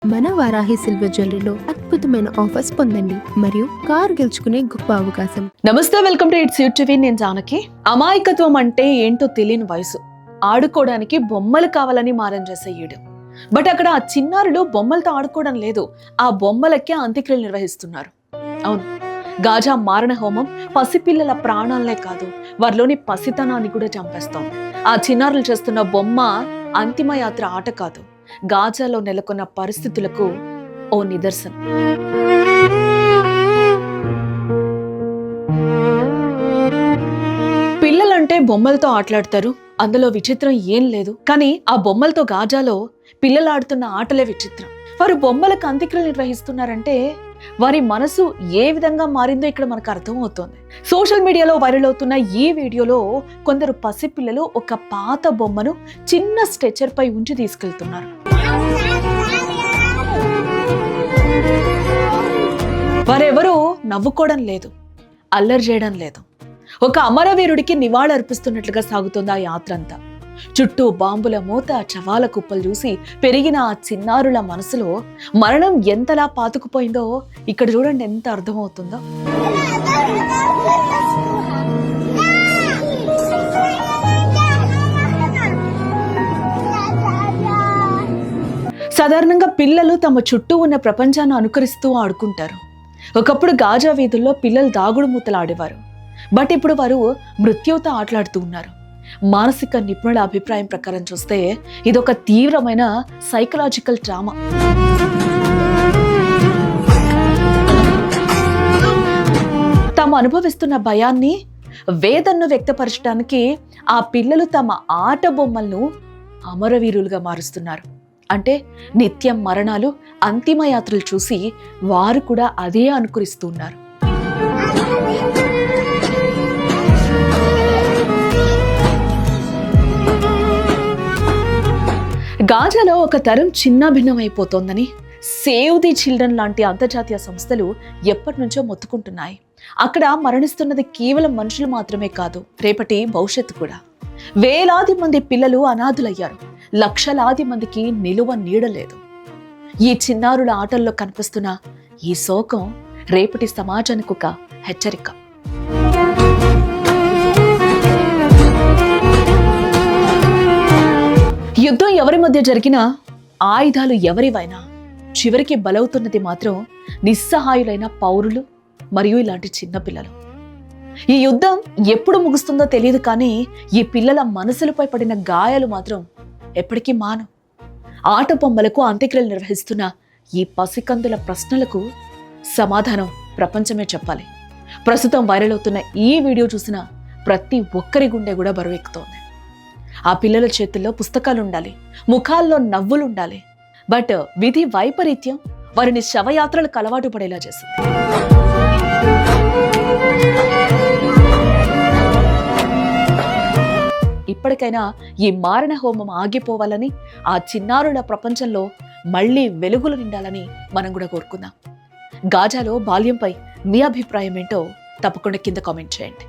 మన వారాహి సిల్వర్ జ్యువెలరీలో అద్భుతమైన ఆఫర్స్ పొందండి మరియు కార్ గెలుచుకునే గొప్ప అవకాశం. నమస్తే, వెల్కమ్ టు ఇట్స్ యూట్యూబ్. నేను జానకి. అమాయకత్వం అంటే ఏంటో తెలియని వయసు. ఆడుకోవడానికి బొమ్మలు కావాలని మారం చేసే ఈడు. బట్ అక్కడ ఆ చిన్నారులు బొమ్మలతో ఆడుకోవడం లేదు, ఆ బొమ్మలకే అంత్యక్రియలు నిర్వహిస్తున్నారు. అవును, గాజా మారణ హోమం పసిపిల్లల ప్రాణాలనే కాదు, వారిలోని పసితనాన్ని కూడా చంపేస్తాం. ఆ చిన్నారులు చేస్తున్న బొమ్మ అంతిమయాత్ర ఆట కాదు, గాజాలో నెలకొన్న పరిస్థితులకు ఓ నిదర్శనం. పిల్లలంటే బొమ్మలతో ఆటలాడతారు, అందులో విచిత్రం ఏం లేదు. కానీ ఆ బొమ్మలతో గాజాలో పిల్లలు ఆడుతున్న ఆటలే విచిత్రం. వారు బొమ్మలకు అంత్యక్రియలు నిర్వహిస్తున్నారంటే వారి మనసు ఏ విధంగా మారిందో ఇక్కడ మనకు అర్థం అవుతోంది. సోషల్ మీడియాలో వైరల్ అవుతున్న ఈ వీడియోలో కొందరు పసిపిల్లలు ఒక పాత బొమ్మను చిన్న స్ట్రెచర్ పై ఉంచి తీసుకెళ్తున్నారు. వారెవరూ నవ్వుకోవడం లేదు, అల్లరి చేయడం లేదు. ఒక అమరవీరుడికి నివాళులర్పిస్తున్నట్లుగా సాగుతుంది ఆ యాత్ర అంతా. చుట్టూ బాంబుల మూత, చవాల కుప్పలు చూసి పెరిగిన ఆ చిన్నారుల మనసులో మరణం ఎంతలా పాతుకుపోయిందో ఇక్కడ చూడండి, ఎంత అర్థమవుతుందో. సాధారణంగా పిల్లలు తమ చుట్టూ ఉన్న ప్రపంచాన్ని అనుకరిస్తూ ఆడుకుంటారు. ఒకప్పుడు గాజా వీధుల్లో పిల్లలు దాగుడు మూతలు ఆడేవారు, బట్ ఇప్పుడు వారు మృత్యువుతో ఆటలాడుతూ ఉన్నారు. మానసిక నిపుణుల అభిప్రాయం ప్రకారం చూస్తే ఇదొక తీవ్రమైన సైకలాజికల్ ట్రామా. తాము అనుభవిస్తున్న భయాన్ని, వేదనను వ్యక్తపరచడానికి ఆ పిల్లలు తమ ఆట బొమ్మలను అమరవీరులుగా మారుస్తున్నారు. అంటే నిత్యం మరణాలు, అంతిమయాత్రలు చూసి వారు కూడా అదే అనుకరిస్తున్నారు. గాజాలో ఒక తరం చిన్న భిన్నమైపోతోందని సేవ్ ది చిల్డ్రన్ లాంటి అంతర్జాతీయ సంస్థలు ఎప్పటి నుంచో మొత్తుకుంటున్నాయి. అక్కడ మరణిస్తున్నది కేవలం మనుషులు మాత్రమే కాదు, రేపటి భవిష్యత్తు కూడా. వేలాది మంది పిల్లలు అనాథులయ్యారు, లక్షలాది మందికి నిలువ నీడలేదు. ఈ చిన్నారుల ఆటల్లో కనిపిస్తున్న ఈ శోకం రేపటి సమాజానికి ఒక హెచ్చరిక. యుద్ధం ఎవరి మధ్య జరిగినా, ఆయుధాలు ఎవరివైనా, చివరికి బలవుతున్నది మాత్రం నిస్సహాయులైన పౌరులు మరియు ఇలాంటి చిన్నపిల్లలు. ఈ యుద్ధం ఎప్పుడు ముగుస్తుందో తెలియదు, కానీ ఈ పిల్లల మనసులపై పడిన గాయాలు మాత్రం ఎప్పటికీ మాను. ఆట బొమ్మలకు అంత్యక్రియలు నిర్వహిస్తున్న ఈ పసికందుల ప్రశ్నలకు సమాధానం ప్రపంచమే చెప్పాలి. ప్రస్తుతం వైరల్ అవుతున్న ఈ వీడియో చూసిన ప్రతి ఒక్కరి గుండె కూడా బరువెక్కుతోంది. ఆ పిల్లల చేతుల్లో పుస్తకాలు ఉండాలి, ముఖాల్లో నవ్వులు ఉండాలి, బట్ విధి వైపరీత్యం వారిని శవయాత్రలకు అలవాటు పడేలా చేసింది. ఇప్పటికైనా ఈ మారణ హోమం ఆగిపోవాలని, ఆ చిన్నారుల ప్రపంచంలో మళ్లీ వెలుగులు నిండాలని మనం కూడా కోరుకుందాం. గాజాలో బాల్యంపై మీ అభిప్రాయం ఏంటో తప్పకుండా కింద కామెంట్ చేయండి.